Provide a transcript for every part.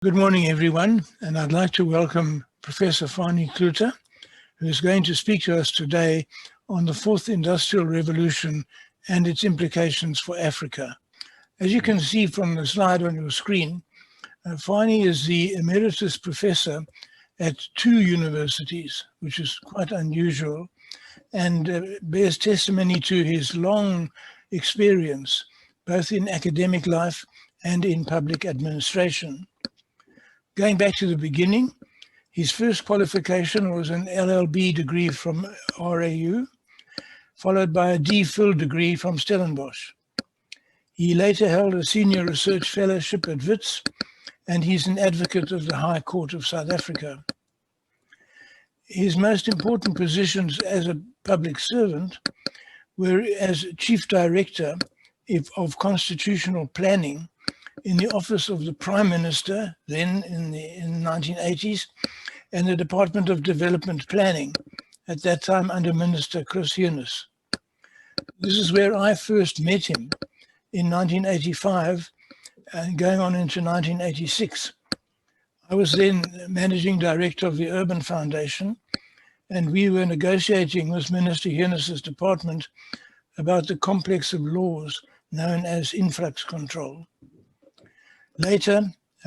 Good morning, everyone, and I'd like to welcome Professor Fanie Cloete, who is going to speak to us today on the fourth industrial revolution and its implications for Africa. As you can see from the slide on your screen, Fanie is the emeritus professor at 2 universities, which is quite unusual, and bears testimony to his long experience, both in academic life and in public administration. Going back to the beginning, his first qualification was an LLB degree from RAU, followed by a DPhil degree from Stellenbosch. He later held a senior research fellowship at WITS, and he's an advocate of the High Court of South Africa. His most important positions as a public servant were as Chief Director of Constitutional Planning in the Office of the Prime Minister, then in the 1980s, and the Department of Development Planning, at that time under Minister Chris Yunus. This is where I first met him in 1985 and going on into 1986. I was then Managing Director of the Urban Foundation, and we were negotiating with Minister Yunus's department about the complex of laws known as influx control. Later,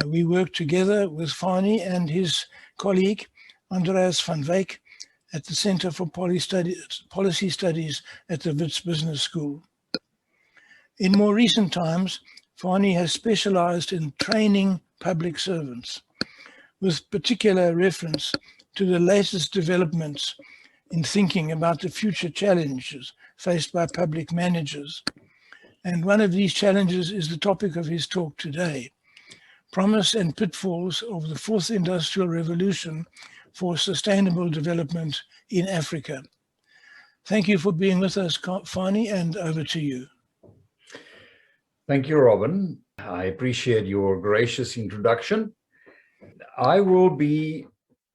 we worked together with Fanie and his colleague, Andreas van Wyk, at the Center for Policy Studies at the WITS Business School. In more recent times, Fanie has specialized in training public servants, with particular reference to the latest developments in thinking about the future challenges faced by public managers. And one of these challenges is the topic of his talk today: promise and pitfalls of the fourth industrial revolution for sustainable development in Africa. Thank you for being with us, Fanie, and over to you. Thank you, Robin. I appreciate your gracious introduction. I will be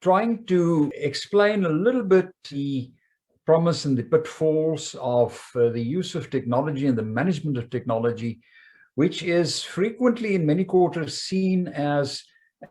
trying to explain a little bit the promise and the pitfalls of the use of technology and the management of technology, which is frequently in many quarters seen as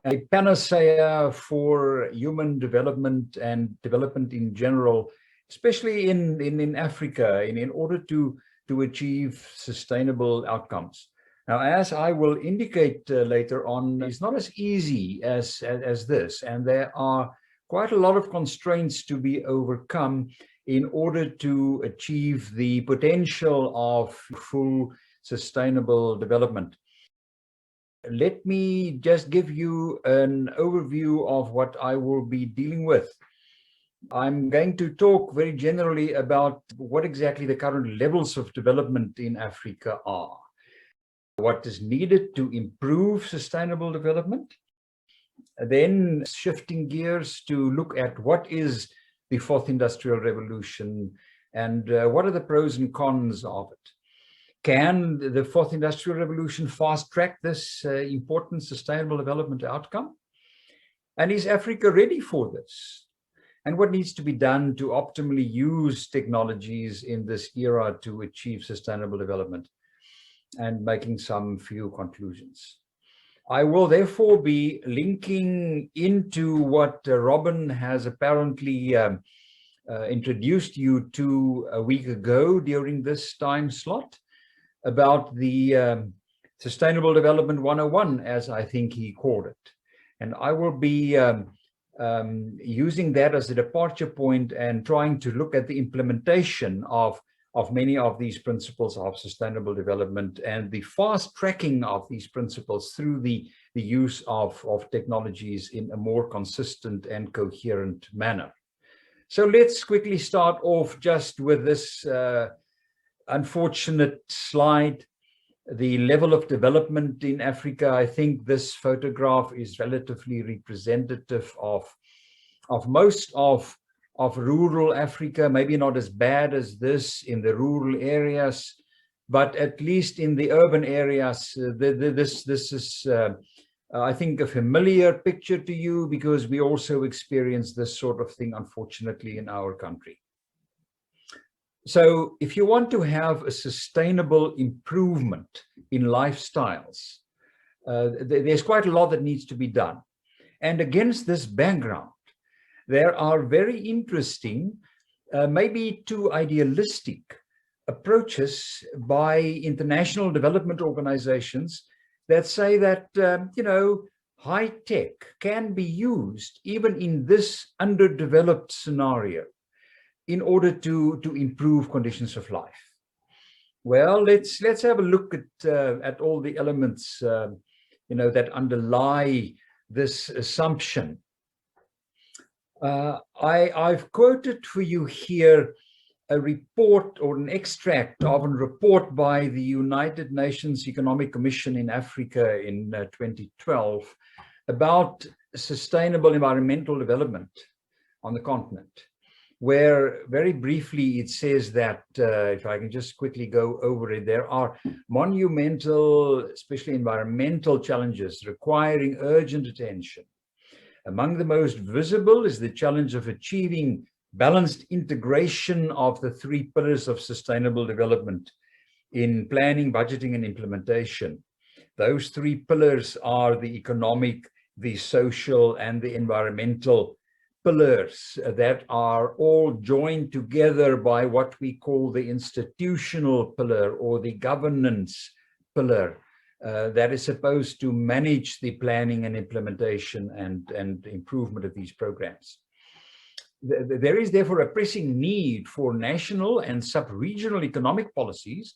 a panacea for human development and development in general, especially in Africa, in order to achieve sustainable outcomes. Now, as I will indicate later on, it's not as easy as this, and there are quite a lot of constraints to be overcome in order to achieve the potential of full sustainable development. Let me just give you an overview of what I will be dealing with. I'm going to talk very generally about what exactly the current levels of development in Africa are, what is needed to improve sustainable development, then shifting gears to look at what is the fourth industrial revolution and what are the pros and cons of it. Can the fourth industrial revolution fast track this important sustainable development outcome? And is Africa ready for this? And what needs to be done to optimally use technologies in this era to achieve sustainable development? And making some few conclusions. I will therefore be linking into what Robin has apparently introduced you to a week ago during this time slot, about the Sustainable Development 101, as I think he called it. And I will be using that as a departure point and trying to look at the implementation of many of these principles of sustainable development and the fast tracking of these principles through the use of technologies in a more consistent and coherent manner. So let's quickly start off just with this unfortunate slide, the level of development in Africa. I think this photograph is relatively representative of most of rural Africa, maybe not as bad as this in the rural areas, but at least in the urban areas, this is, I think, a familiar picture to you, because we also experience this sort of thing, unfortunately, in our country. So if you want to have a sustainable improvement in lifestyles, there's quite a lot that needs to be done. And against this background, there are very interesting, maybe too idealistic approaches by international development organizations that say that, high tech can be used even in this underdeveloped scenario in order to improve conditions of life. Well, let's have a look at all the elements, that underlie this assumption. I've quoted for you here a report or an extract of a report by the United Nations Economic Commission in Africa in 2012 about sustainable environmental development on the continent, where very briefly it says that, if I can just quickly go over it, there are monumental, especially environmental challenges requiring urgent attention. Among the most visible is the challenge of achieving balanced integration of the three pillars of sustainable development in planning, budgeting, and implementation. Those three pillars are the economic, the social, and the environmental pillars that are all joined together by what we call the institutional pillar or the governance pillar that is supposed to manage the planning and implementation and improvement of these programs. There is therefore a pressing need for national and sub-regional economic policies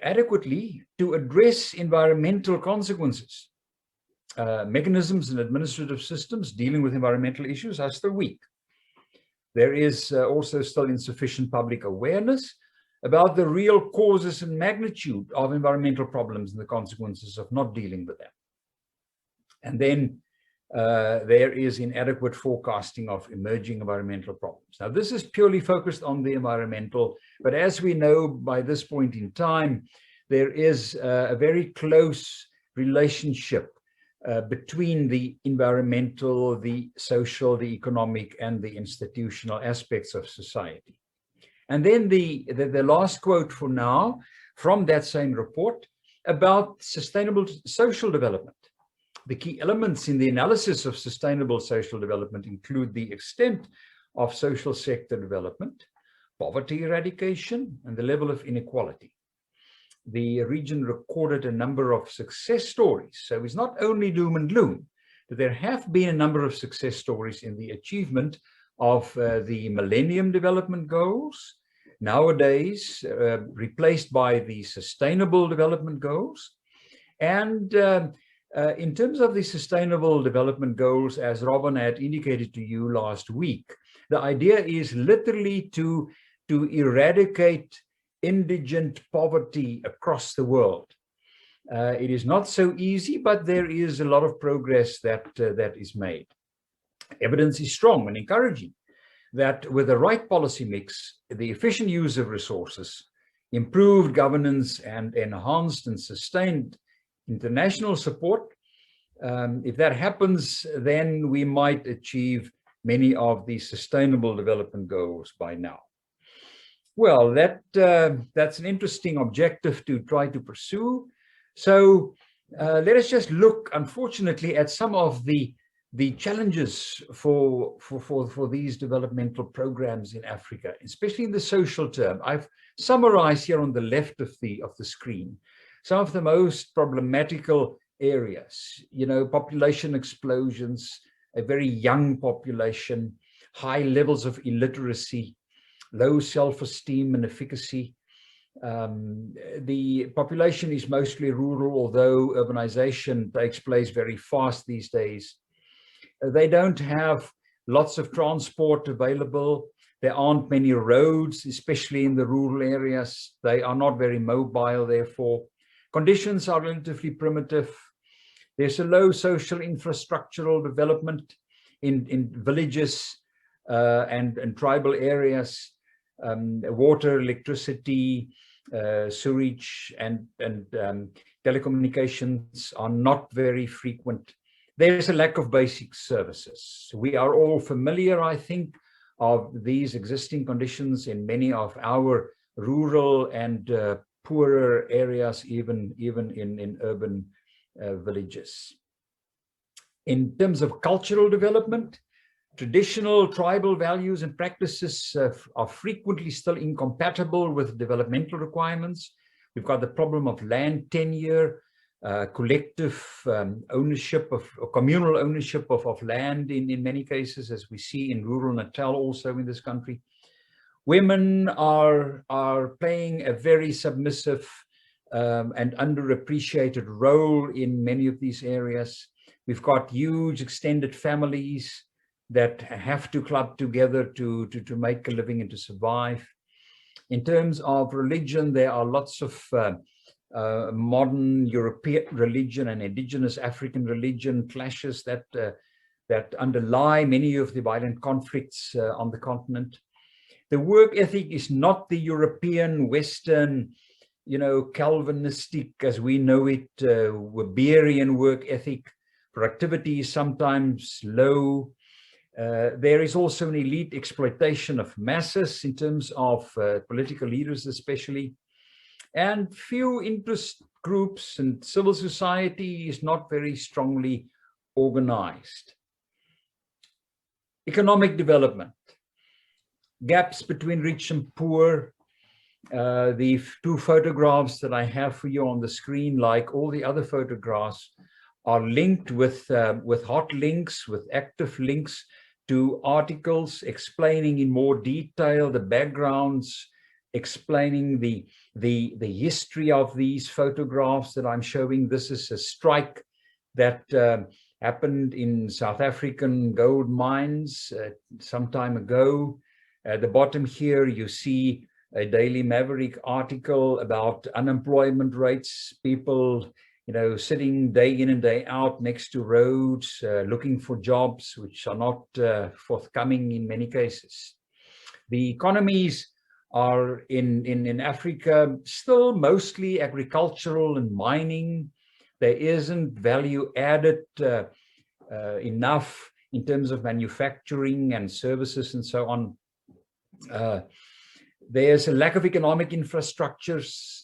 adequately to address environmental consequences. Mechanisms and administrative systems dealing with environmental issues are still weak. There is also still insufficient public awareness about the real causes and magnitude of environmental problems and the consequences of not dealing with them. And then there is inadequate forecasting of emerging environmental problems. Now, this is purely focused on the environmental, but as we know by this point in time, there is a very close relationship between the environmental, the social, the economic, and the institutional aspects of society. And then the last quote for now from that same report about sustainable social development. The key elements in the analysis of sustainable social development include the extent of social sector development, poverty eradication, and the level of inequality. The region recorded a number of success stories. So it's not only doom and gloom, but there have been a number of success stories in the achievement of the Millennium Development Goals, nowadays replaced by the Sustainable Development Goals. And in terms of the Sustainable Development Goals, as Robin had indicated to you last week, the idea is literally to eradicate indigent poverty across the world. It is not so easy, but there is a lot of progress that is made. Evidence is strong and encouraging that with the right policy mix, the efficient use of resources, improved governance, and enhanced and sustained international support, if that happens, then we might achieve many of the Sustainable Development Goals by now. Well, that's an interesting objective to try to pursue. So let us just look, unfortunately, at some of the challenges for these developmental programs in Africa, especially in the social term. I've summarized here on the left of the screen some of the most problematical areas. Population explosions, a very young population, high levels of illiteracy, low self-esteem and efficacy. The population is mostly rural, although urbanization takes place very fast these days. They don't have lots of transport available. There aren't many roads, especially in the rural areas. They are not very mobile, therefore. Conditions are relatively primitive. There's a low social infrastructural development in villages and tribal areas. Water, electricity, sewage, and telecommunications are not very frequent. There's a lack of basic services. We are all familiar, I think, of these existing conditions in many of our rural and poorer areas, even in urban villages. In terms of cultural development, traditional tribal values and practices are frequently still incompatible with developmental requirements. We've got the problem of land tenure, collective ownership or communal ownership of land in many cases, as we see in rural Natal also in this country. Women are playing a very submissive and underappreciated role in many of these areas. We've got huge extended families that have to club together to make a living and to survive. In terms of religion, there are lots of modern European religion and indigenous African religion clashes that underlie many of the violent conflicts on the continent. The work ethic is not the European, Western, Calvinistic, as we know it, Weberian work ethic. Productivity is sometimes low. There is also an elite exploitation of masses in terms of political leaders especially. And few interest groups and civil society is not very strongly organized. Economic development. Gaps between rich and poor. The two photographs that I have for you on the screen, like all the other photographs, are linked with hot links, with active links to articles explaining in more detail the backgrounds, explaining the history of these photographs that I'm showing. This is a strike that happened in South African gold mines some time ago. At the bottom here, you see a Daily Maverick article about unemployment rates, people, sitting day in and day out next to roads, looking for jobs, which are not forthcoming in many cases. The economies are in Africa still mostly agricultural and mining. There isn't value added enough in terms of manufacturing and services and so on. There's a lack of economic infrastructures,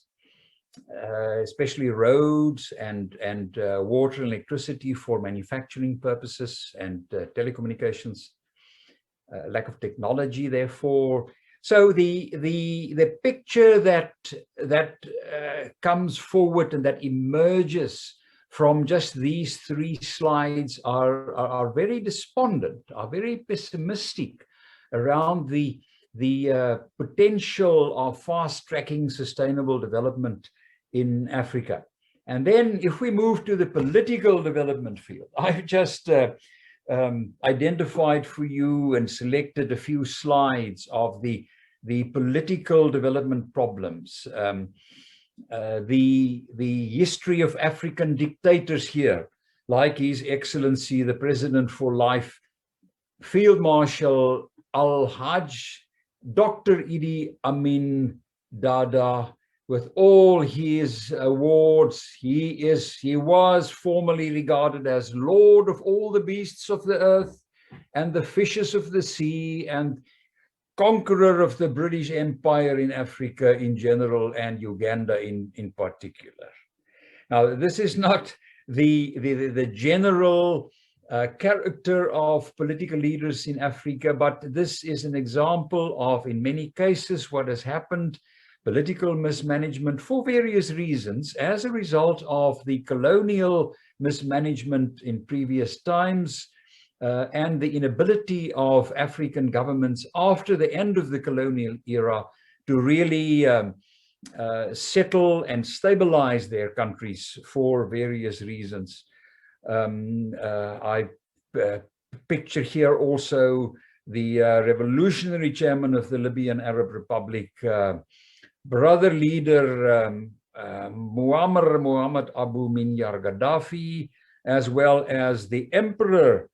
especially roads and water and electricity for manufacturing purposes and telecommunications. Lack of technology, therefore. So the picture that comes forward and that emerges from just these three slides are very despondent, are very pessimistic around the potential of fast-tracking sustainable development in Africa. And then if we move to the political development field, I've just identified for you and selected a few slides of the political development problems. The history of African dictators here, like His Excellency, the President for Life, Field Marshal Al-Hajj, Dr. Idi Amin Dada, with all his awards, he was formerly regarded as Lord of all the beasts of the earth and the fishes of the sea and conqueror of the British Empire in Africa in general and Uganda in particular. Now, this is not the general character of political leaders in Africa, but this is an example of, in many cases, what has happened, political mismanagement for various reasons as a result of the colonial mismanagement in previous times and the inability of African governments after the end of the colonial era to really settle and stabilize their countries for various reasons. I picture here also the revolutionary chairman of the Libyan Arab Republic, brother leader Muammar Abu Minyar Gaddafi, as well as the emperor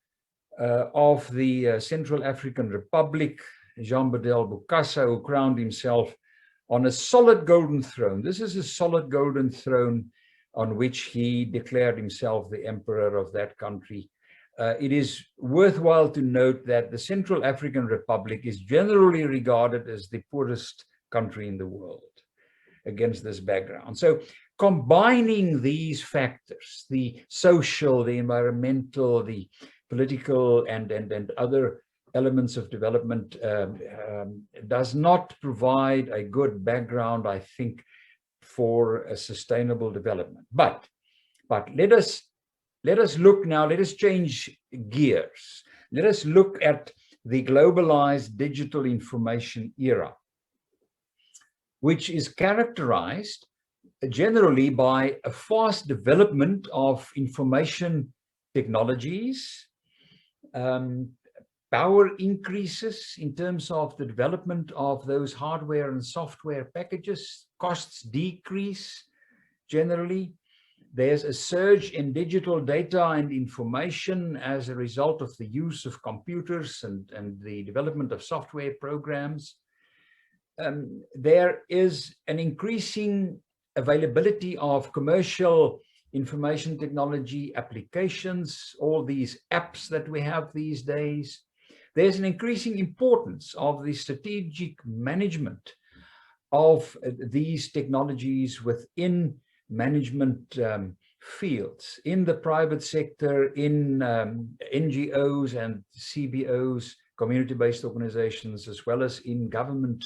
of the Central African Republic, Jean Bedel Bokassa, who crowned himself on a solid golden throne. This is a solid golden throne on which he declared himself the emperor of that country. It is worthwhile to note that the Central African Republic is generally regarded as the poorest country in the world against this background. So combining these factors, the social, the environmental, the political, and other elements of development, does not provide a good background, I think, for a sustainable development. But let us look now, let us change gears. Let us look at the globalized digital information era, which is characterized generally by a fast development of information technologies, power increases in terms of the development of those hardware and software packages, costs decrease generally. There's a surge in digital data and information as a result of the use of computers and the development of software programs. There is an increasing availability of commercial information technology applications, all these apps that we have these days. There's an increasing importance of the strategic management of these technologies within management fields, in the private sector, in NGOs and CBOs, community-based organizations, as well as in government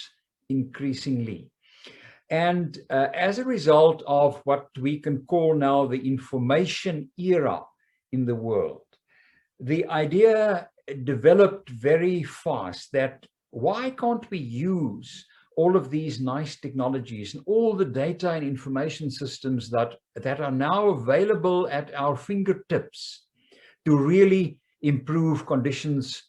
increasingly. And as a result of what we can call now the information era in the world, the idea developed very fast that why can't we use all of these nice technologies and all the data and information systems that are now available at our fingertips to really improve conditions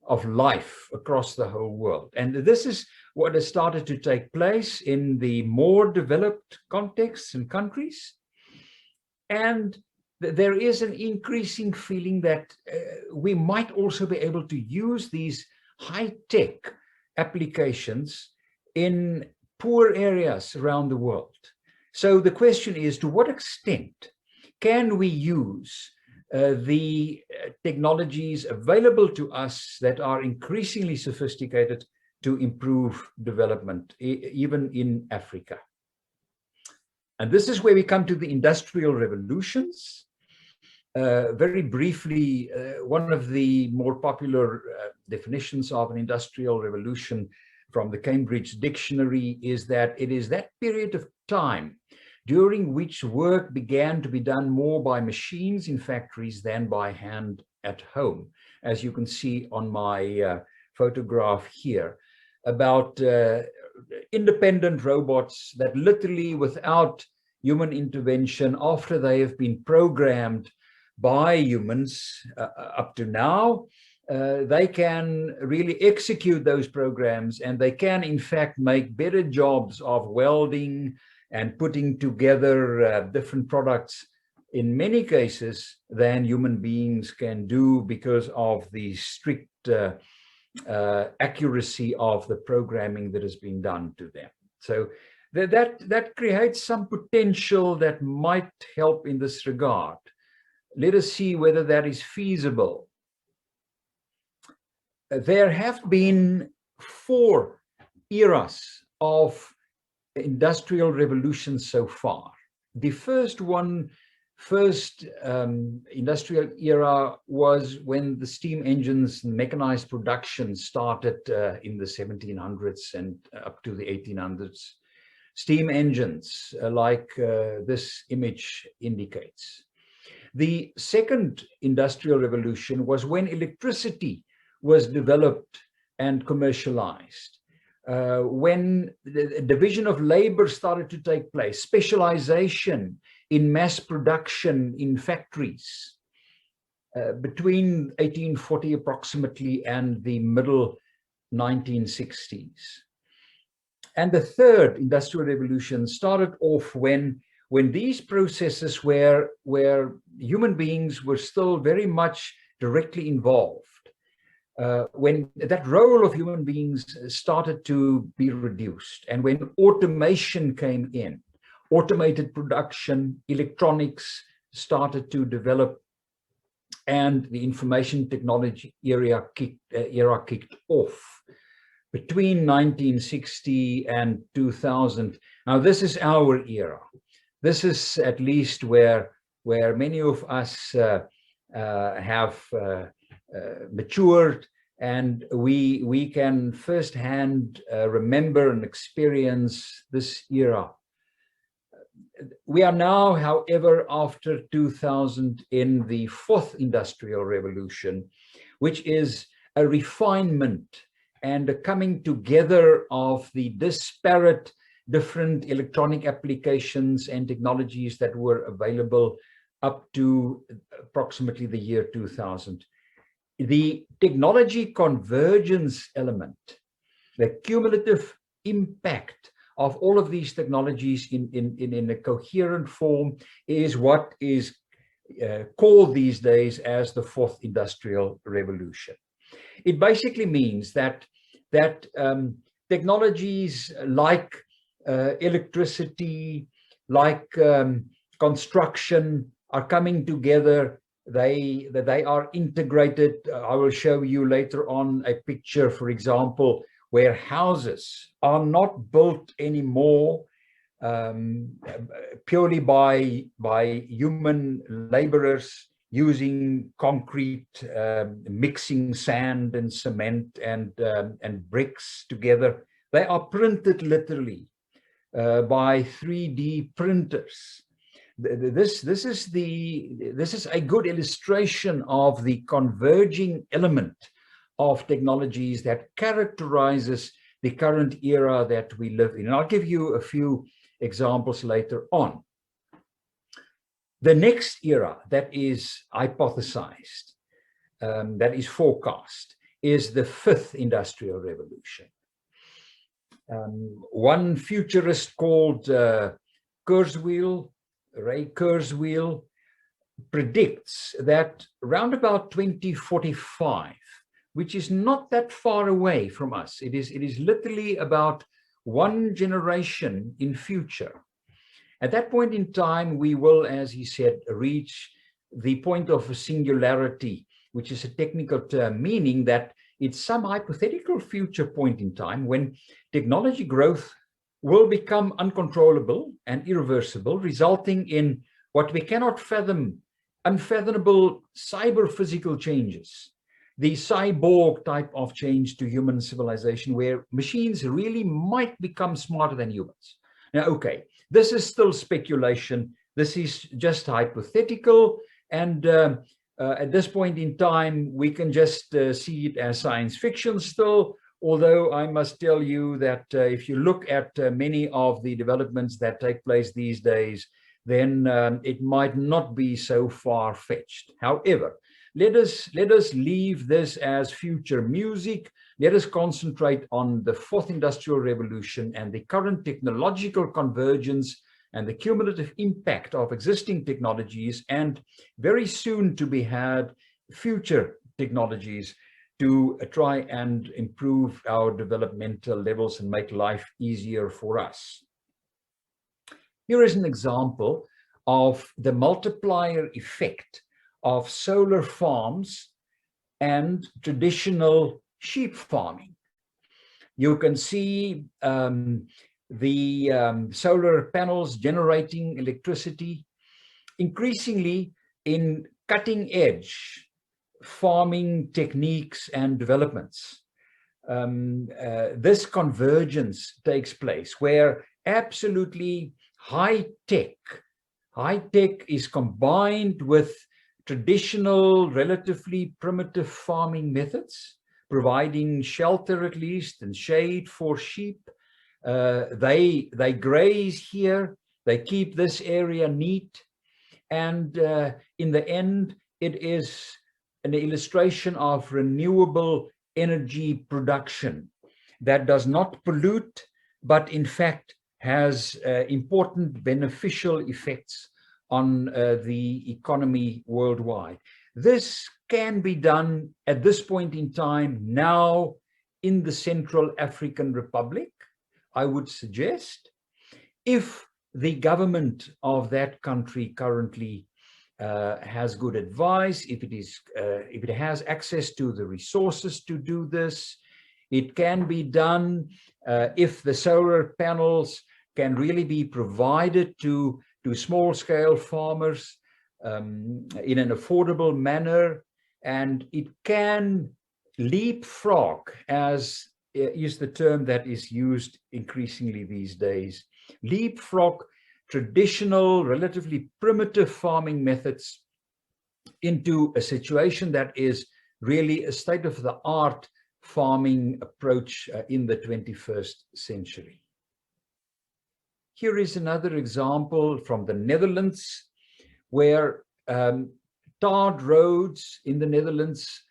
of life across the whole world. And this is what has started to take place in the more developed contexts and countries. And there is an increasing feeling that we might also be able to use these high-tech applications in poor areas around the world. So the question is, to what extent can we use the technologies available to us that are increasingly sophisticated to improve development, even in Africa? And this is where we come to the industrial revolutions. Very briefly, one of the more popular definitions of an industrial revolution from the Cambridge Dictionary is that it is that period of time during which work began to be done more by machines in factories than by hand at home, as you can see on my photograph here, about independent robots that literally, without human intervention, after they have been programmed by humans up to now, they can really execute those programs, and they can in fact make better jobs of welding and putting together different products in many cases than human beings can do because of the strict accuracy of the programming that has been done to them. So that creates some potential that might help in this regard. Let us see whether that is feasible. There have been 4 eras of industrial revolution so far. The first industrial era was when the steam engines and mechanized production started in the 1700s and up to the 1800s. Steam engines, like this image indicates. The second industrial revolution was when electricity was developed and commercialized. When the division of labor started to take place, specialization in mass production in factories between 1840 approximately and the middle 1960s. And the third industrial revolution started off when these processes where human beings were still very much directly involved. When that role of human beings started to be reduced, and when automation came in, automated production, electronics started to develop, and the information technology era kicked off between 1960 and 2000. Now, this is our era. this is at least where many of us have matured, and we can firsthand remember and experience this era. We are now, however, after 2000 in the fourth industrial revolution, which is a refinement and a coming together of the disparate different electronic applications and technologies that were available up to approximately the year 2000. The technology convergence element, the cumulative impact of all of these technologies in a coherent form, is what is called these days as the fourth industrial revolution. It basically means that technologies like electricity, like construction are coming together. They are integrated. I will show you later on a picture, for example, where houses are not built anymore purely by human laborers using concrete, mixing sand and cement and bricks together. They are printed literally by 3D printers. This is a good illustration of the converging element of technologies that characterizes the current era that we live in. And I'll give you a few examples later on. The next era that is hypothesized, that is forecast, is the fifth industrial revolution. One futurist called Ray Kurzweil, predicts that round about 2045, which is not that far away from us, it is literally about one generation in future. At that point in time, we will, as he said, reach the point of singularity, which is a technical term, meaning that it's some hypothetical future point in time when technology growth will become uncontrollable and irreversible, resulting in what we cannot fathom, unfathomable cyber-physical changes, the cyborg type of change to human civilization, where machines really might become smarter than humans. Now, okay, this is still speculation. This is just hypothetical. And at this point in time, we can just see it as science fiction still. Although I must tell you that if you look at many of the developments that take place these days, then it might not be so far-fetched. However, let us leave this as future music. Let us concentrate on the fourth industrial revolution and the current technological convergence and the cumulative impact of existing technologies, and very soon to be had future technologies to try and improve our developmental levels and make life easier for us. Here is an example of the multiplier effect of solar farms and traditional sheep farming. You can see the solar panels generating electricity, increasingly in cutting edge farming techniques and developments. This convergence takes place where absolutely high tech is combined with traditional, relatively primitive farming methods, providing shelter at least and shade for sheep. They graze here, they keep this area neat, and in the end, it is an illustration of renewable energy production that does not pollute, but in fact has important beneficial effects on the economy worldwide. This can be done at this point in time now in the Central African Republic, I would suggest, if the government of that country currently has good advice, if it has access to the resources to do this. It can be done if the solar panels can really be provided to small-scale farmers in an affordable manner, and it can leapfrog, as is the term that is used increasingly these days, leapfrog traditional, relatively primitive farming methods into a situation that is really a state-of-the-art farming approach in the 21st century. Here is another example from the Netherlands, where tarred roads in the Netherlands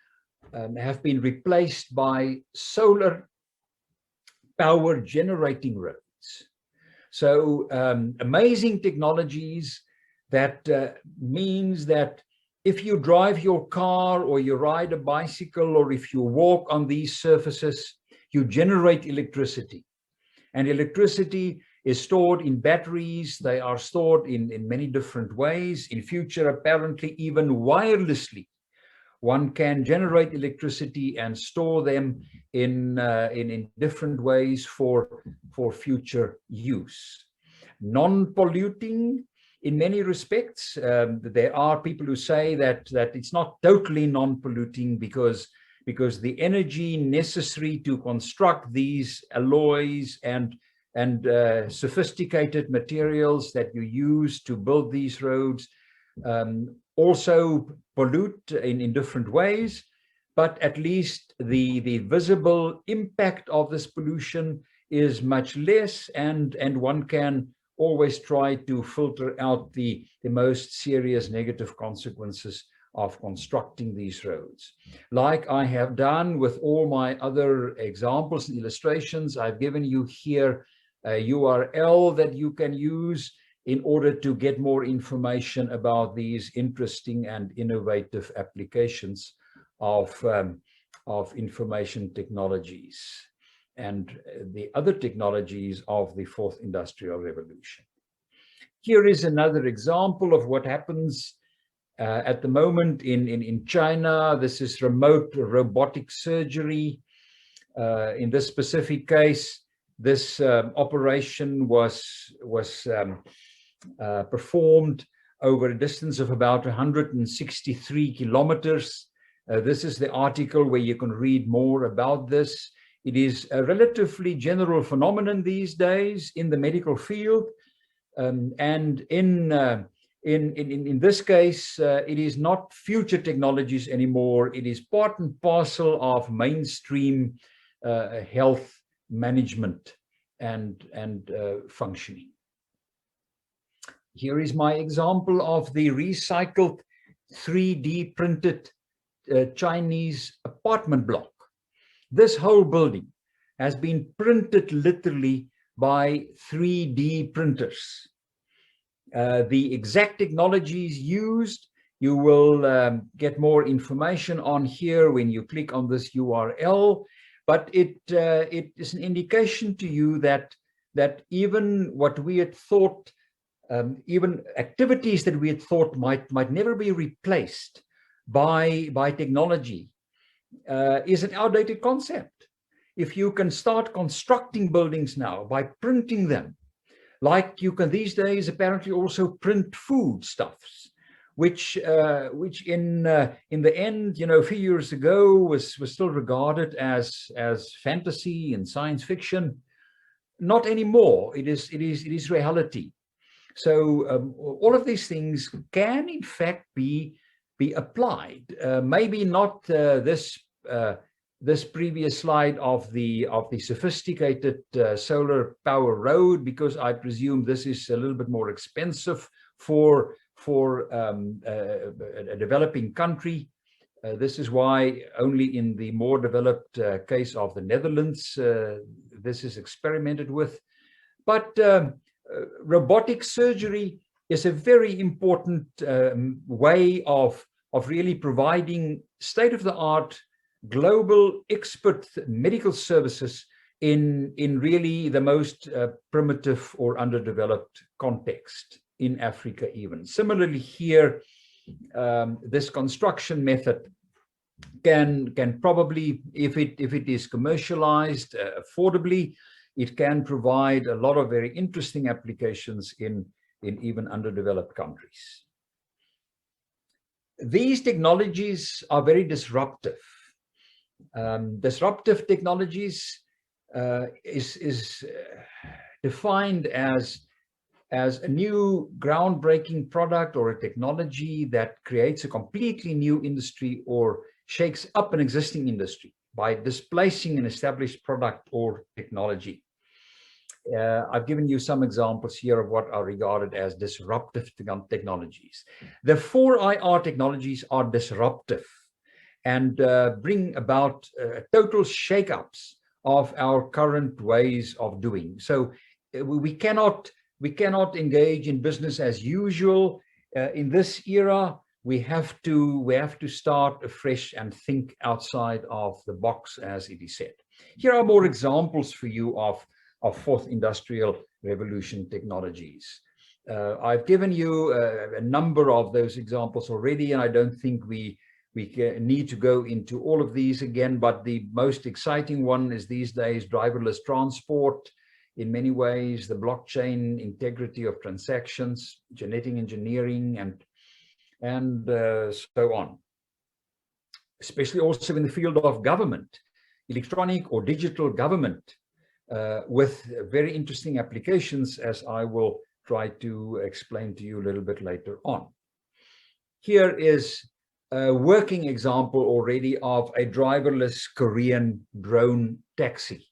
have been replaced by solar power generating roads. So amazing technologies that means that if you drive your car or you ride a bicycle or if you walk on these surfaces, you generate electricity. And electricity is stored in batteries. They are stored in many different ways. In future, apparently even wirelessly, one can generate electricity and store them in different ways for future use. Non-polluting in many respects. There are people who say that it's not totally non-polluting because the energy necessary to construct these alloys and sophisticated materials that you use to build these roads also pollute in different ways, but at least the visible impact of this pollution is much less, and one can always try to filter out the most serious negative consequences of constructing these roads. Like I have done with all my other examples and illustrations, I've given you here a URL that you can use in order to get more information about these interesting and innovative applications of information technologies and the other technologies of the fourth industrial revolution. Here is another example of what happens at the moment in China. This is remote robotic surgery. In this specific case, this operation was performed over a distance of about 163 kilometers. This is the article where you can read more about this. It is a relatively general phenomenon these days in the medical field, and in this case, it is not future technologies anymore. It is part and parcel of mainstream health management and functioning. Here is my example of the recycled 3D printed Chinese apartment block. This whole building has been printed literally by 3D printers. The exact technologies used, you will get more information on here when you click on this URL, but it is an indication to you that even what we had thought, even activities that we had thought might never be replaced by technology, is an outdated concept. If you can start constructing buildings now by printing them, like you can these days apparently also print foodstuffs, which in the end, you know, a few years ago was still regarded as fantasy and science fiction. Not anymore. It is reality. So all of these things can in fact be applied. Maybe not this previous slide of the sophisticated solar power road, because I presume this is a little bit more expensive for a developing country. This is why only in the more developed case of the Netherlands this is experimented with. But robotic surgery is a very important way of really providing state-of-the-art global expert medical services in really the most primitive or underdeveloped context in Africa even. Similarly here, this construction method can probably, if it is commercialized affordably, it can provide a lot of very interesting applications in in even underdeveloped countries. These technologies are very disruptive. Disruptive technologies is defined as a new groundbreaking product or a technology that creates a completely new industry or shakes up an existing industry by displacing an established product or technology. I've given you some examples here of what are regarded as disruptive technologies. The 4IR technologies are disruptive and bring about total shakeups of our current ways of doing. So we cannot engage in business as usual in this era. We have to start afresh and think outside of the box, as it is said. Here are more examples for you of fourth industrial revolution technologies. I've given you a number of those examples already, and I don't think we need to go into all of these again, but the most exciting one is these days driverless transport. In many ways, the blockchain integrity of transactions, genetic engineering, and so on. Especially also in the field of government, electronic or digital government, with very interesting applications, as I will try to explain to you a little bit later on. Here is a working example already of a driverless Korean drone taxi.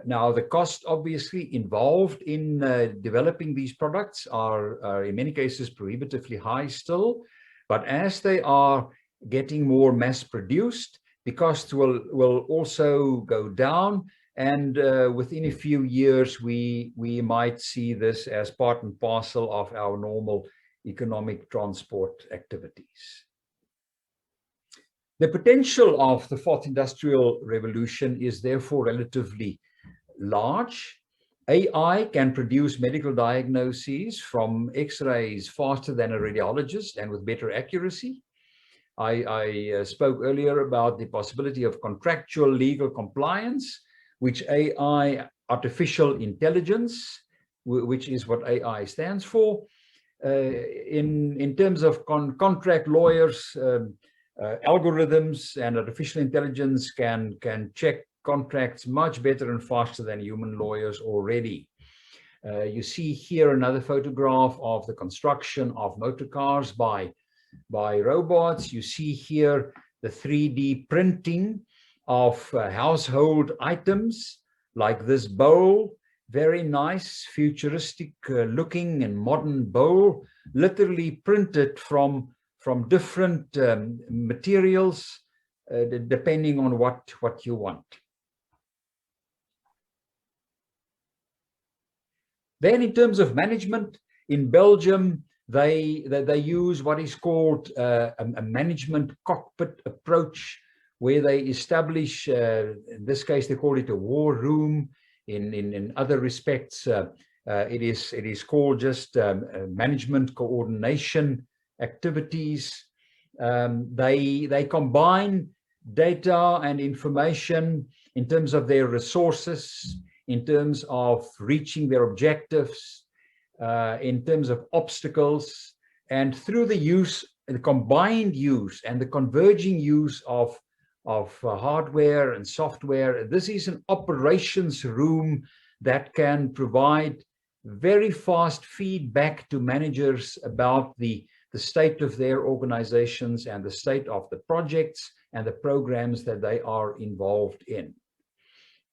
Now, the cost obviously involved in developing these products are in many cases prohibitively high still, but as they are getting more mass produced, the cost will also go down, and within a few years we might see this as part and parcel of our normal economic transport activities. The potential of the fourth industrial revolution is therefore relatively large. AI can produce medical diagnoses from X-rays faster than a radiologist and with better accuracy. I spoke earlier about the possibility of contractual legal compliance, which AI, artificial intelligence, which is what AI stands for. In terms of contract lawyers, algorithms and artificial intelligence can check contracts much better and faster than human lawyers already. You see here another photograph of the construction of motor cars by robots. You see here the 3D printing of household items like this bowl, very nice, futuristic looking and modern bowl, literally printed from different materials, depending on what you want. Then in terms of management, in Belgium, they use what is called a management cockpit approach, where they establish, in this case, they call it a war room. In other respects, it is called just management coordination activities. They combine data and information in terms of their resources, in terms of reaching their objectives, in terms of obstacles, and through the combined use and the converging use of hardware and software. This is an operations room that can provide very fast feedback to managers about the state of their organizations and the state of the projects and the programs that they are involved in.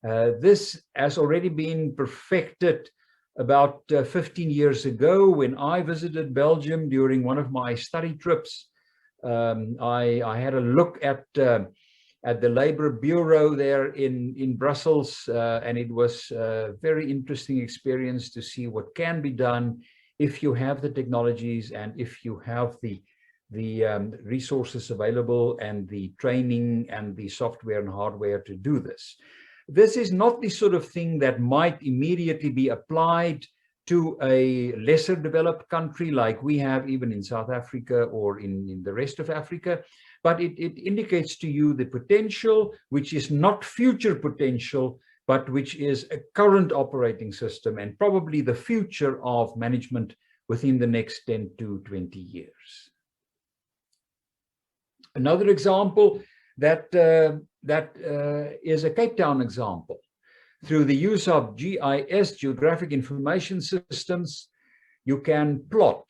This has already been perfected about 15 years ago when I visited Belgium during one of my study trips. I had a look at the Labor Bureau there in Brussels, and it was a very interesting experience to see what can be done if you have the technologies and if you have the resources available and the training and the software and hardware to do this. This is not the sort of thing that might immediately be applied to a lesser developed country like we have even in South Africa or in the rest of Africa, but it indicates to you the potential, which is not future potential, but which is a current operating system and probably the future of management within the next 10 to 20 years. Another example that is a Cape Town example. Through the use of GIS, Geographic Information Systems, you can plot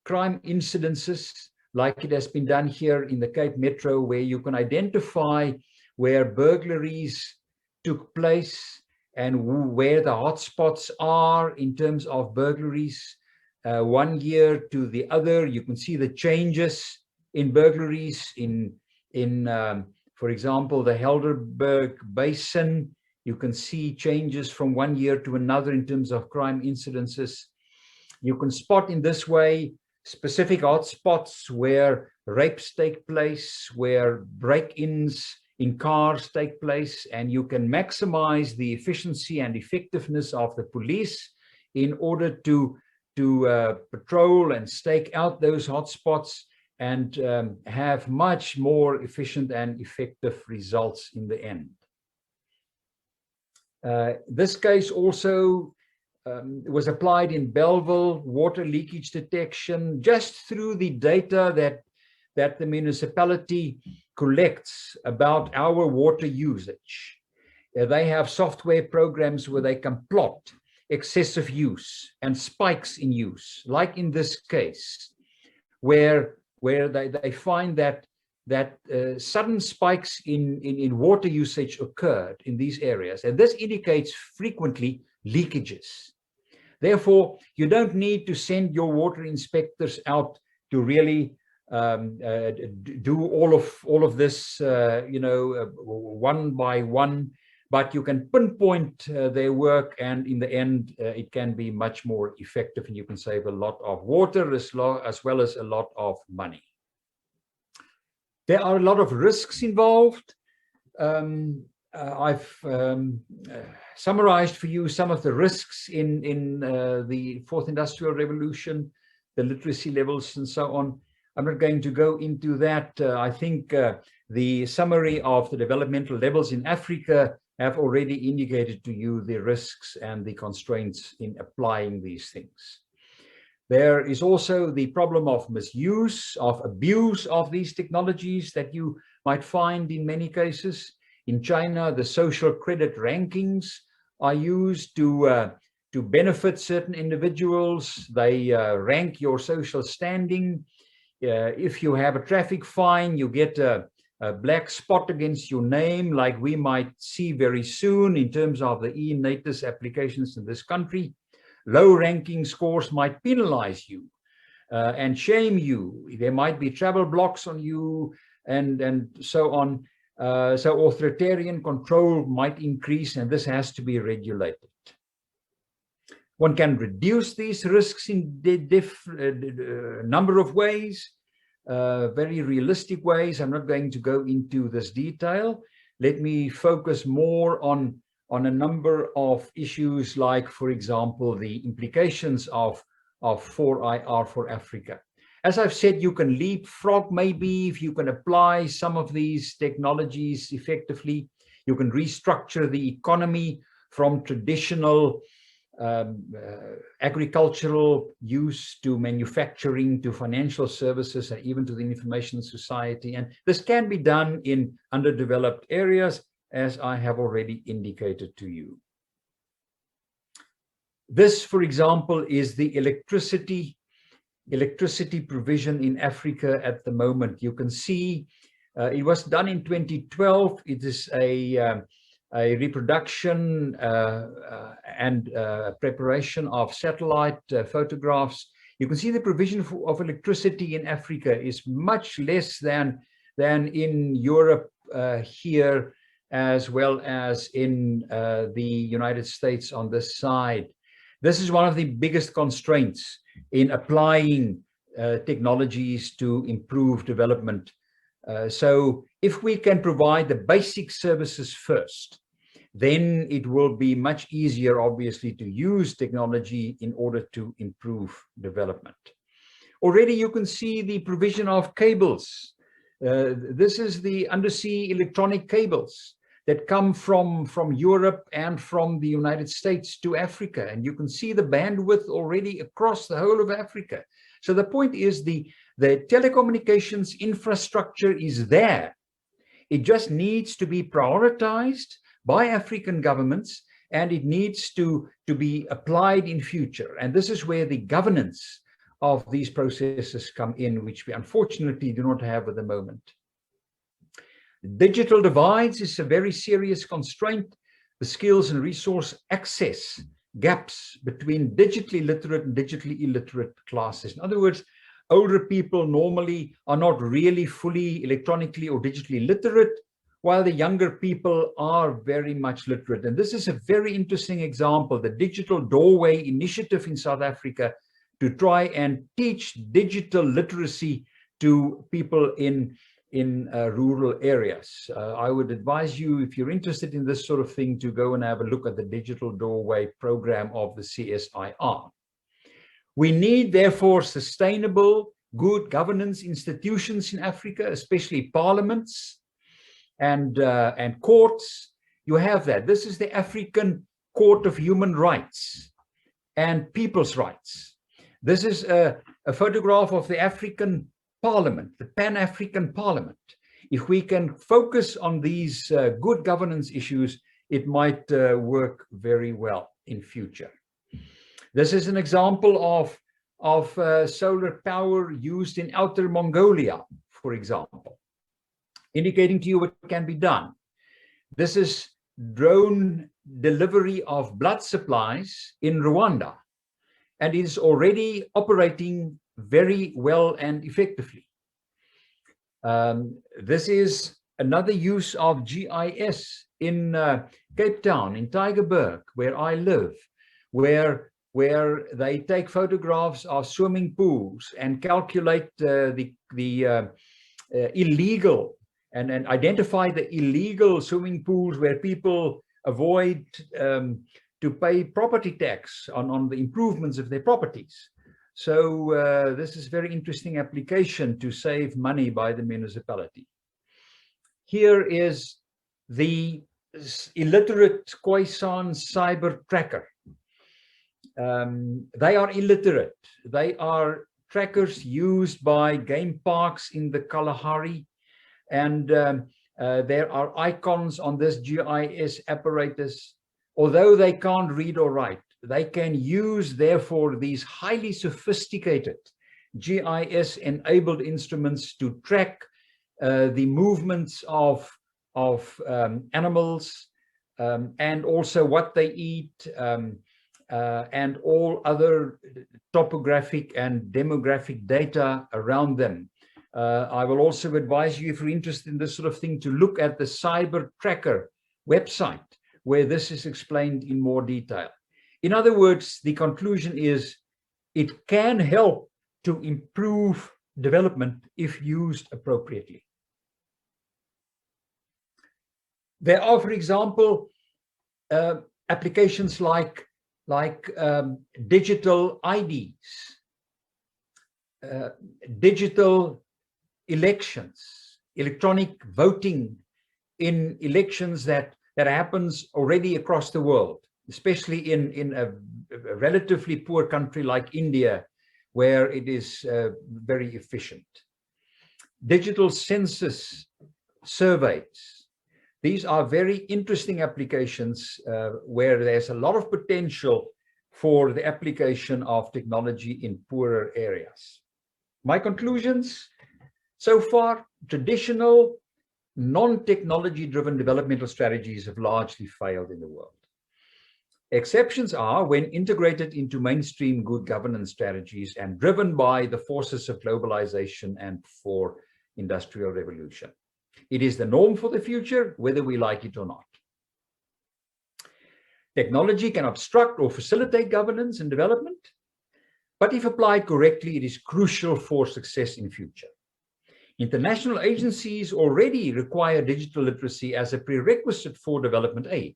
crime incidences like it has been done here in the Cape Metro, where you can identify where burglaries took place and where the hotspots are in terms of burglaries. 1 year to the other, you can see the changes in burglaries for example, the Helderberg Basin. You can see changes from 1 year to another in terms of crime incidences. You can spot in this way specific hotspots where rapes take place, where break-ins in cars take place, and you can maximize the efficiency and effectiveness of the police in order to patrol and stake out those hotspots and have much more efficient and effective results in the end. This case also was applied in Bellville, water leakage detection, just through the data that the municipality collects about our water usage. They have software programs where they can plot excessive use and spikes in use, like in this case, where they find that sudden spikes in water usage occurred in these areas, and this indicates frequently leakages. Therefore, you don't need to send your water inspectors out to really do all of this, one by one, but you can pinpoint their work, and in the end, it can be much more effective, and you can save a lot of water as well as a lot of money. There are a lot of risks involved. I've summarized for you some of the risks in the fourth industrial revolution, the literacy levels and so on. I'm not going to go into that. I think the summary of the developmental levels in Africa have already indicated to you the risks and the constraints in applying these things. There is also the problem of misuse, of abuse of these technologies that you might find in many cases. In China, the social credit rankings are used to benefit certain individuals. They rank your social standing. If you have a traffic fine, you get a black spot against your name, like we might see very soon in terms of the e-NATIS applications in this country. Low ranking scores might penalize you and shame you. There might be travel blocks on you and so on. So authoritarian control might increase, and this has to be regulated. One can reduce these risks in a number of ways, very realistic ways. I'm not going to go into this detail. Let me focus more on a number of issues, like, for example, the implications of 4IR for Africa. As I've said, you can leapfrog maybe if you can apply some of these technologies effectively. You can restructure the economy from traditional agricultural use to manufacturing to financial services and even to the information society. And this can be done in underdeveloped areas, as I have already indicated to you. This, for example, is the electricity provision in Africa at the moment. You can see it was done in 2012. It is a reproduction and preparation of satellite photographs. You can see the provision of electricity in Africa is much less than in Europe here, as well as in the United States on this side. This is one of the biggest constraints in applying technologies to improve development. So if we can provide the basic services first, then it will be much easier, obviously, to use technology in order to improve development. Already you can see the provision of cables. This is the undersea electronic cables. that come from Europe and from the United States to Africa. And you can see the bandwidth already across the whole of Africa. So the point is the telecommunications infrastructure is there. It just needs to be prioritized by African governments, and it needs to be applied in future. And this is where the governance of these processes come in, which we unfortunately do not have at the moment. Digital divides is a very serious constraint. The skills and resource access gaps between digitally literate and digitally illiterate classes. In other words, older people normally are not really fully electronically or digitally literate, while the younger people are very much literate. And this is a very interesting example, the Digital Doorway initiative in South Africa to try and teach digital literacy to people in rural areas. I would advise you, if you're interested in this sort of thing, to go and have a look at the Digital Doorway program of the CSIR. We need, therefore, sustainable, good governance institutions in Africa, especially parliaments and courts. You have that. This is the African Court of Human Rights and People's Rights. This is a photograph of the African Parliament, the Pan-African Parliament. If we can focus on these good governance issues, it might work very well in future. This is an example of solar power used in Outer Mongolia, for example, indicating to you what can be done. This is drone delivery of blood supplies in Rwanda, and is already operating very well and effectively. This is another use of GIS in Cape Town, in Tygerberg, where I live, where they take photographs of swimming pools and calculate the illegal and identify the illegal swimming pools where people avoid to pay property tax on the improvements of their properties. So this is very interesting application to save money by the municipality. Here is the illiterate Khoisan cyber tracker. They are illiterate. They are trackers used by game parks in the Kalahari, and there are icons on this GIS apparatus. Although they can't read or write, they can use, therefore, these highly sophisticated GIS-enabled instruments to track the movements of animals and also what they eat and all other topographic and demographic data around them. I will also advise you, if you're interested in this sort of thing, to look at the CyberTracker website, where this is explained in more detail. In other words, the conclusion is it can help to improve development if used appropriately. There are, for example, applications like digital IDs, digital elections, electronic voting in elections that happens already across the world, especially in a relatively poor country like India, where it is very efficient. Digital census surveys. These are very interesting applications where there's a lot of potential for the application of technology in poorer areas. My conclusions so far: traditional non-technology driven developmental strategies have largely failed in the world. Exceptions are when integrated into mainstream good governance strategies and driven by the forces of globalization and for industrial revolution. It is the norm for the future, whether we like it or not. Technology can obstruct or facilitate governance and development, but if applied correctly, it is crucial for success in future. International agencies already require digital literacy as a prerequisite for development aid,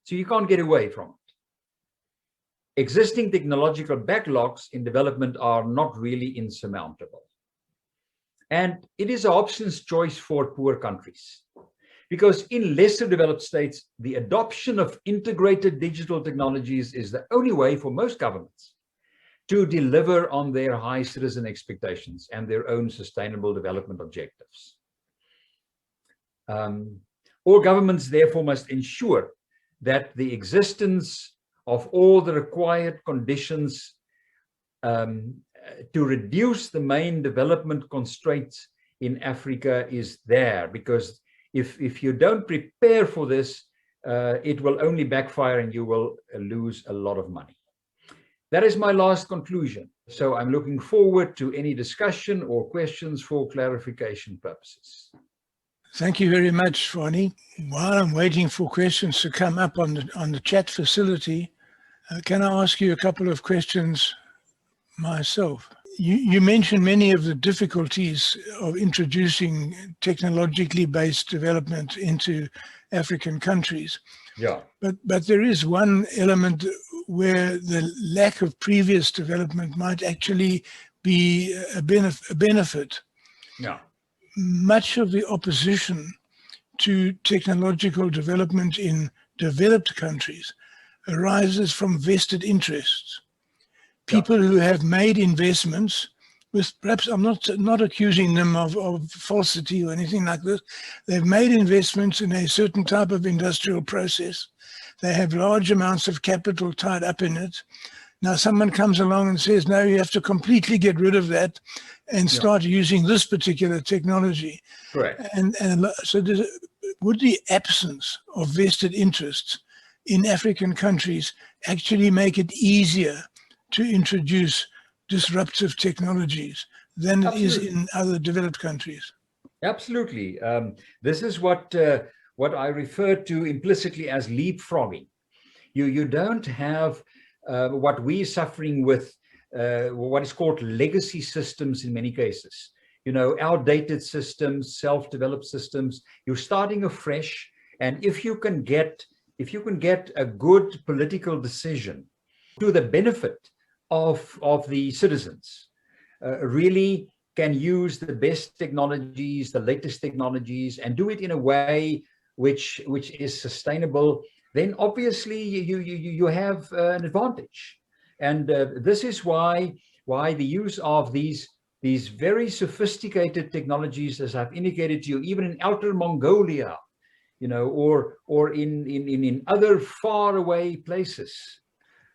so you can't get away from it. Existing technological backlogs in development are not really insurmountable. And it is an options choice for poor countries. because in lesser developed states, the adoption of integrated digital technologies is the only way for most governments to deliver on their high citizen expectations and their own sustainable development objectives. All governments therefore must ensure that the existence of all the required conditions to reduce the main development constraints in Africa is there, because if you don't prepare for this, it will only backfire and you will lose a lot of money. That is my last conclusion. So I'm looking forward to any discussion or questions for clarification purposes. Thank you very much, Fanie. While I'm waiting for questions to come up on the chat facility, can I ask you a couple of questions myself? You mentioned many of the difficulties of introducing technologically based development into African countries. Yeah. But there is one element where the lack of previous development might actually be a benefit. Yeah. Much of the opposition to technological development in developed countries arises from vested interests. People who have made investments with, perhaps I'm not accusing them of falsity or anything like this. They've made investments in a certain type of industrial process. They have large amounts of capital tied up in it. Now someone comes along and says, no, you have to completely get rid of that and start using this particular technology. Correct. And so would the absence of vested interests in African countries actually make it easier to introduce disruptive technologies than it is in other developed countries? Absolutely. This is what I refer to implicitly as leapfrogging. You don't have what we're suffering with, what is called legacy systems in many cases. You know, outdated systems, self-developed systems. You're starting afresh, and if you can get a good political decision to the benefit of the citizens, really can use the best technologies, the latest technologies, and do it in a way which is sustainable, then obviously you have an advantage. And this is why the use of these very sophisticated technologies, as I've indicated to you, even in outer Mongolia, you know, or in other faraway places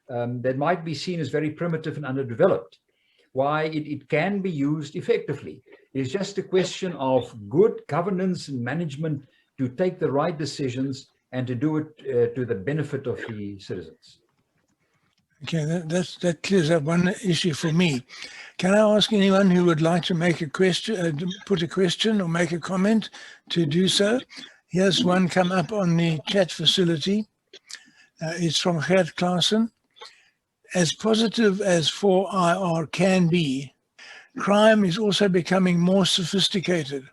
that might be seen as very primitive and underdeveloped, why it can be used effectively. It's just a question of good governance and management to take the right decisions and to do it to the benefit of the citizens. Okay, that clears up one issue for me. Can I ask anyone who would like to make a question, put a question or make a comment to do so? Here's one come up on the chat facility. It's from Gert Klaassen. As positive as 4IR can be, crime is also becoming more sophisticated,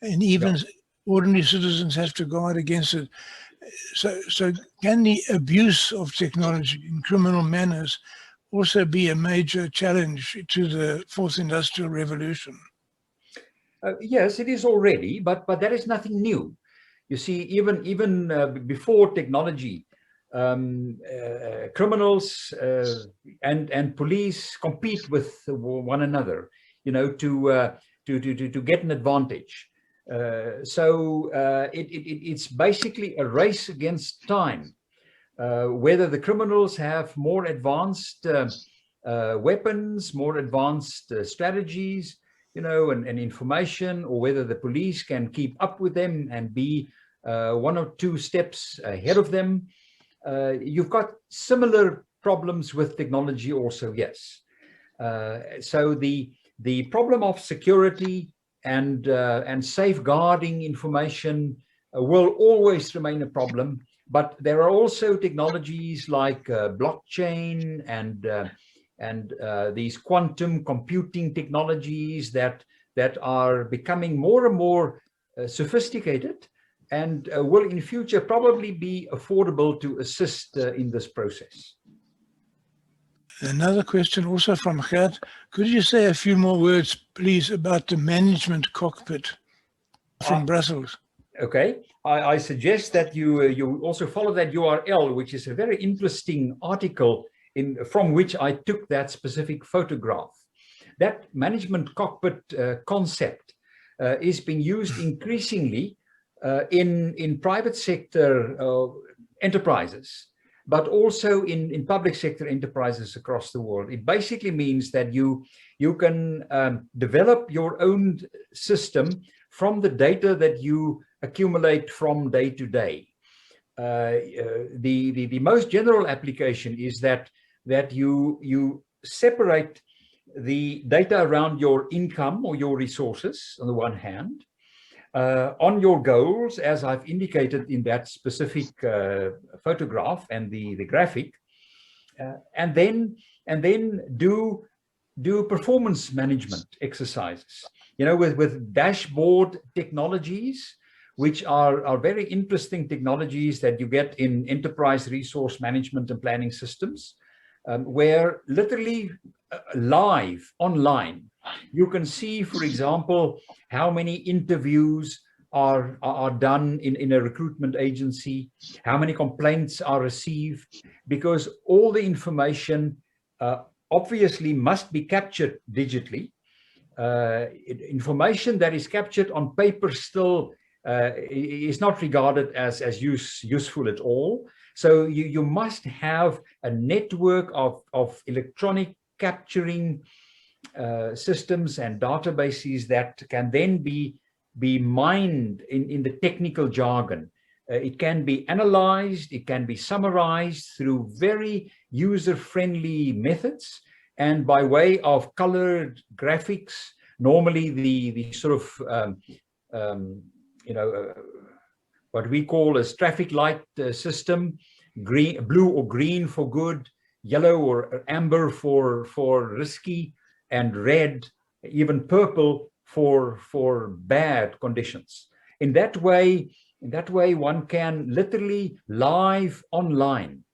and even ordinary citizens have to guard against it. So can the abuse of technology in criminal manners also be a major challenge to the fourth industrial revolution? Yes, it is already, but that is nothing new. You see, even before technology, criminals and police compete with one another, you know, to get an advantage. So it's basically a race against time. Whether the criminals have more advanced weapons, more advanced strategies, you know, and information, or whether the police can keep up with them and be 1 or 2 steps ahead of them. You've got similar problems with technology also, yes. So the problem of security and safeguarding information will always remain a problem, but there are also technologies like blockchain and these quantum computing technologies that are becoming more and more sophisticated, and will in future probably be affordable to assist in this process. Another question also from Gert. Could you say a few more words, please, about the management cockpit from Brussels? Okay, I suggest that you also follow that URL, which is a very interesting article from which I took that specific photograph. That management cockpit concept is being used increasingly in private sector enterprises, but also in public sector enterprises across the world. It basically means that you can develop your own system from the data that you accumulate from day to day. The most general application is that you separate the data around your income or your resources on the one hand, on your goals, as I've indicated in that specific photograph and the graphic, and then do performance management exercises, with dashboard technologies, which are very interesting technologies that you get in enterprise resource management and planning systems, where literally live online, you can see, for example, how many interviews are done in a recruitment agency, how many complaints are received, because all the information obviously must be captured digitally. Information that is captured on paper still is not regarded as useful at all. So you must have a network of electronic capturing systems and databases that can then be mined in the technical jargon. It can be analyzed, it can be summarized through very user-friendly methods, and by way of colored graphics, normally the sort of what we call a traffic light system, blue or green for good, yellow or amber for risky, and red, even purple for bad conditions. In that way, one can literally live online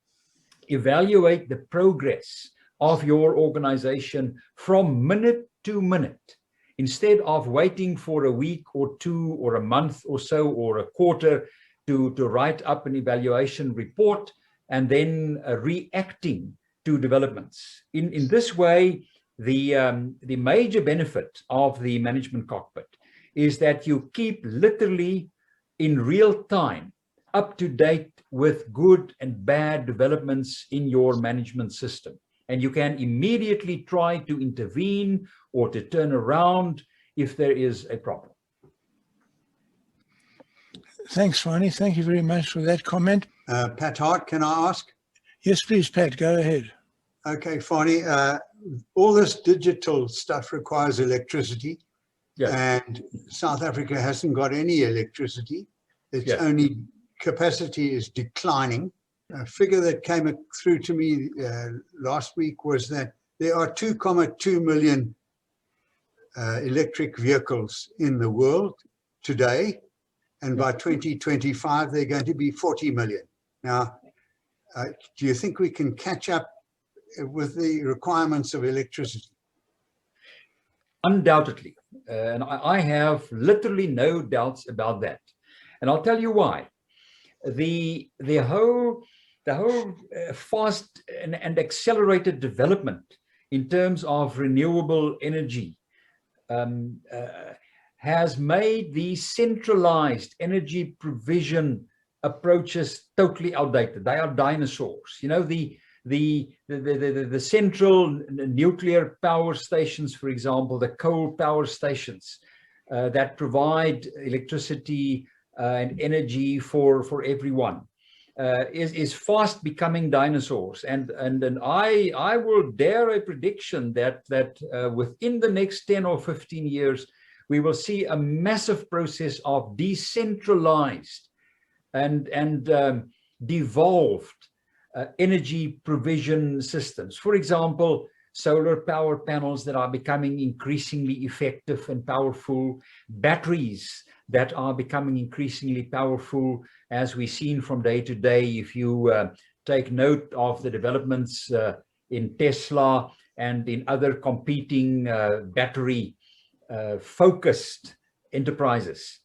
evaluate the progress of your organization from minute to minute, instead of waiting for a week or two or a month or so or a quarter to write up an evaluation report and then reacting to developments. In this way, the major benefit of the management cockpit is that you keep literally in real time up to date with good and bad developments in your management system. And you can immediately try to intervene or to turn around if there is a problem. Thanks, Fanie. Thank you very much for that comment. Pat Hart, can I ask? Yes, please, Pat, go ahead. Okay, Fanie, all this digital stuff requires electricity. Yes. And South Africa hasn't got any electricity. Its Yes. only capacity is declining. A figure that came through to me last week was that there are 2.2 million electric vehicles in the world today, and by 2025 they're going to be 40 million. Now, do you think we can catch up with the requirements of electricity? Undoubtedly, and I have literally no doubts about that, and I'll tell you why. The whole fast and accelerated development in terms of renewable energy has made the centralized energy provision approaches totally outdated. They are dinosaurs. The central nuclear power stations, for example, the coal power stations that provide electricity and energy for everyone, is fast becoming dinosaurs. And I will dare a prediction that within the next 10 or 15 years, we will see a massive process of decentralized and devolved energy provision systems. For example, solar power panels that are becoming increasingly effective and powerful, batteries that are becoming increasingly powerful, as we've seen from day to day. If you take note of the developments in Tesla and in other competing battery focused enterprises,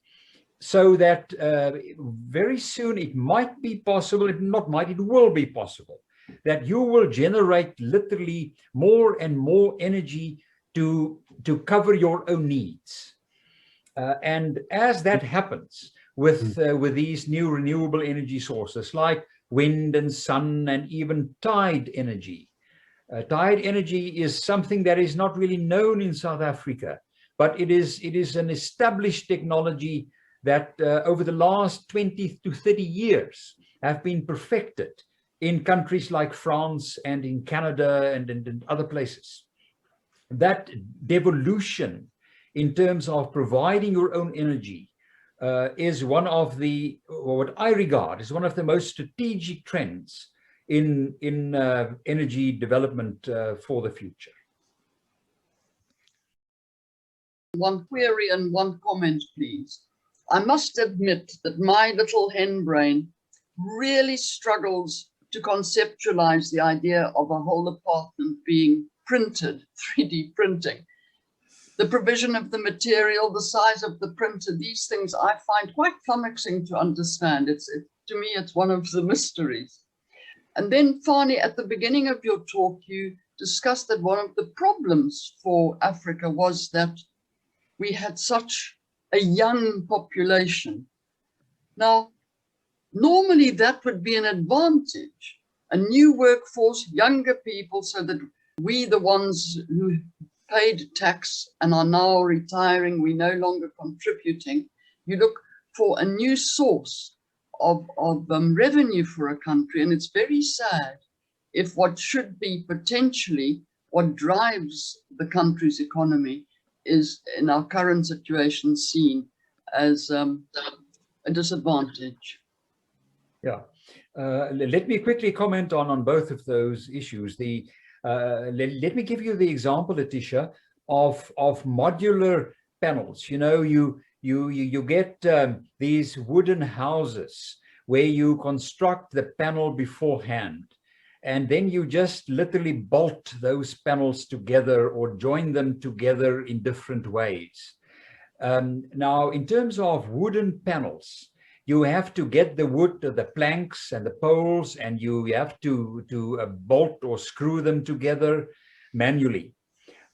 so that very soon it might be possible, it not might, it will be possible, that you will generate literally more and more energy to cover your own needs. And as that happens with these new renewable energy sources like wind and sun and even tide energy. Tide energy is something that is not really known in South Africa, but it is an established technology that over the last 20 to 30 years have been perfected in countries like France and in Canada and in other places. That devolution in terms of providing your own energy is one of the, what I regard as one of the most strategic trends in energy development for the future. One query and one comment, please. I must admit that my little hen brain really struggles to conceptualize the idea of a whole apartment being printed, 3D printing. The provision of the material, the size of the printer, these things I find quite flummoxing to understand. To me, it's one of the mysteries. And then, Fanie, at the beginning of your talk, you discussed that one of the problems for Africa was that we had such a young population. Now, normally that would be an advantage, a new workforce, younger people, so that we, the ones who paid tax and are now retiring, we no longer contributing, you look for a new source of revenue for a country. And it's very sad if what should be potentially what drives the country's economy is in our current situation seen as a disadvantage. Yeah, let me quickly comment on both of those issues. Let me give you the example, Letitia, of modular panels. You know, you get these wooden houses where you construct the panel beforehand, and then you just literally bolt those panels together or join them together in different ways. Now, in terms of wooden panels, you have to get the wood, the planks and the poles, and you have to bolt or screw them together manually.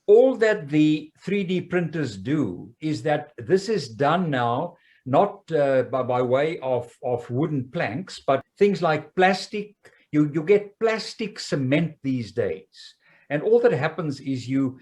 All that the 3D printers do is that this is done now, not by way of wooden planks, but things like plastic. You get plastic cement these days. And all that happens is you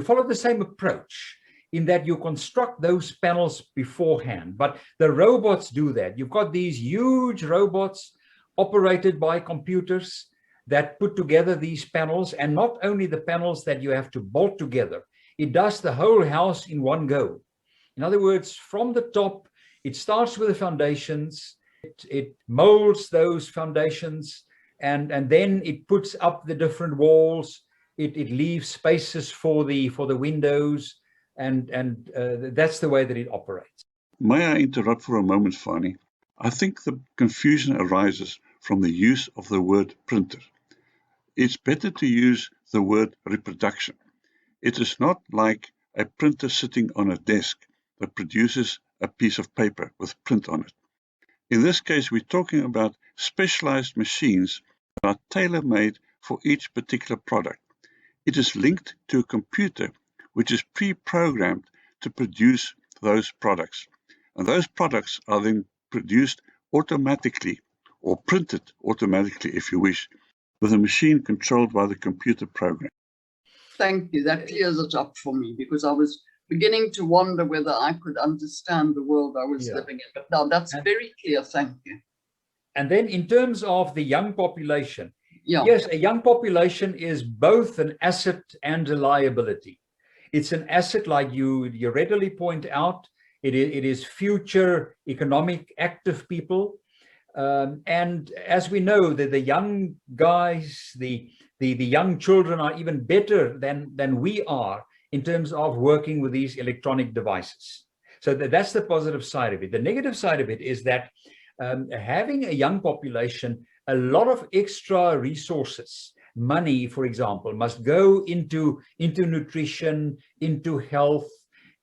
follow the same approach in that you construct those panels beforehand, but the robots do that. You've got these huge robots operated by computers that put together these panels, and not only the panels that you have to bolt together, it does the whole house in one go. In other words, from the top, it starts with the foundations, it molds those foundations, and then it puts up the different walls, it leaves spaces for the windows, and that's the way that it operates. May I interrupt for a moment, Fanie? I think the confusion arises from the use of the word printer. It's better to use the word reproduction. It is not like a printer sitting on a desk that produces a piece of paper with print on it. In this case, we're talking about specialized machines that are tailor-made for each particular product. It is linked to a computer which is pre-programmed to produce those products. And those products are then produced automatically, or printed automatically, if you wish, with a machine controlled by the computer program. Thank you. That clears it up for me, because I was beginning to wonder whether I could understand the world I was living in. But now that's very clear. Thank you. And then in terms of the young population, yes, a young population is both an asset and a liability. It's an asset, like you readily point out. It is future economic active people. And as we know, that the young guys, the young children are even better than we are in terms of working with these electronic devices. So that's the positive side of it. The negative side of it is that having a young population, a lot of extra resources, money, for example, must go into nutrition, into health,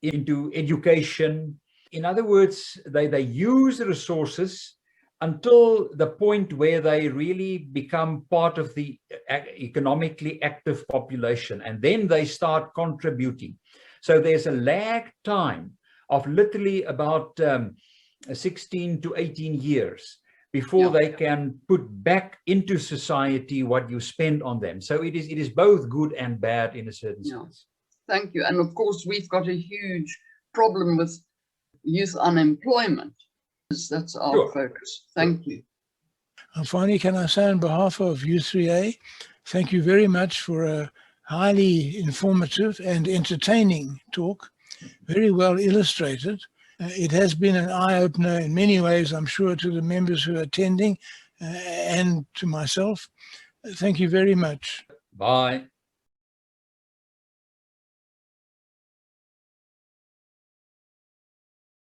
into education, In other words, they use the resources until the point where they really become part of the economically active population, and then they start contributing. So there's a lag time of literally about 16 to 18 years before they can put back into society what you spend on them. So it is both good and bad in a certain sense. Thank you. And of course, we've got a huge problem with youth unemployment. That's our focus. Thank you. Fanie, can I say on behalf of U3A, thank you very much for a highly informative and entertaining talk, very well illustrated. It has been an eye-opener in many ways, I'm sure, to the members who are attending and to myself. Thank you very much. Bye.